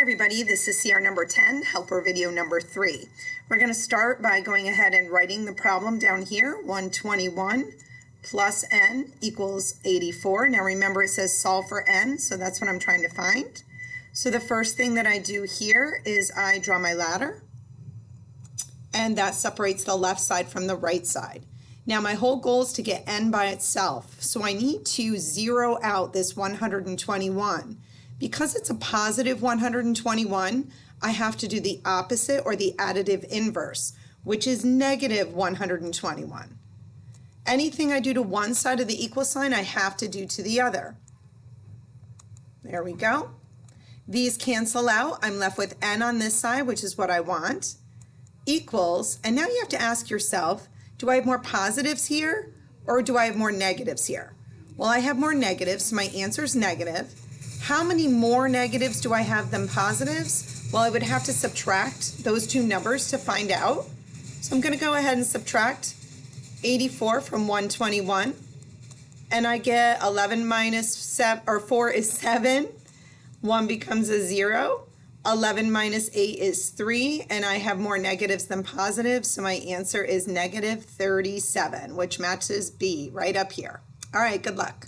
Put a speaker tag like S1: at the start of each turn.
S1: everybody, this is CR number 10, helper video number 3. We're going to start by going ahead and writing the problem down here. 121 plus n equals 84. Now remember it says solve for n, so that's what I'm trying to find. So the first thing that I do here is I draw my ladder, and that separates the left side from the right side. Now my whole goal is to get n by itself, so I need to zero out this 121. Because it's a positive 121, I have to do the opposite or the additive inverse, which is negative 121. Anything I do to one side of the equal sign, I have to do to the other. There we go. These cancel out. I'm left with n on this side, which is what I want, equals, and now you have to ask yourself, do I have more positives here or do I have more negatives here? Well, I have more negatives, so my answer is negative. How many more negatives do I have than positives? Well, I would have to subtract those two numbers to find out. So I'm going to go ahead and subtract 84 from 121. And I get 11 minus 7, or 4 is 7. 1 becomes a 0. 11 minus 8 is 3. And I have more negatives than positives. So my answer is negative 37, which matches B right up here. All right, good luck.